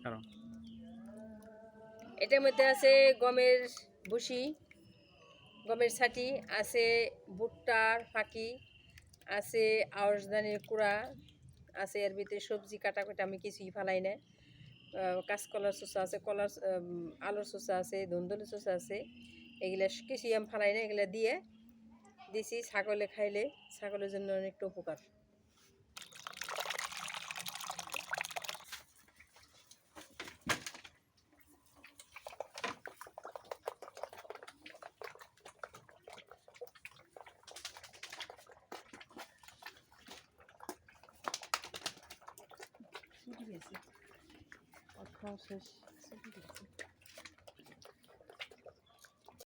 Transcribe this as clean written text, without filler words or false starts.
কারণ এটার মধ্যে আছে গমের ভুসি, গমের ছাটি, আছে ভুট্টার ফাঁকি, আছে আউশ ধানের কুড়া, আছে এর ভিতরে সবজি কাটা আমি কিছুই ফালাই না। কাঁচকলার চোষা আছে, আলুর চোষা আছে, ধুন্দুলের চোষা আছে, এগুলা কিছুই আমি ফালাই না। এগুলা দিয়ে দিছি, ছাগলে খাইলে ছাগলের জন্য অনেকটা উপকার। খাওয়া শেষ।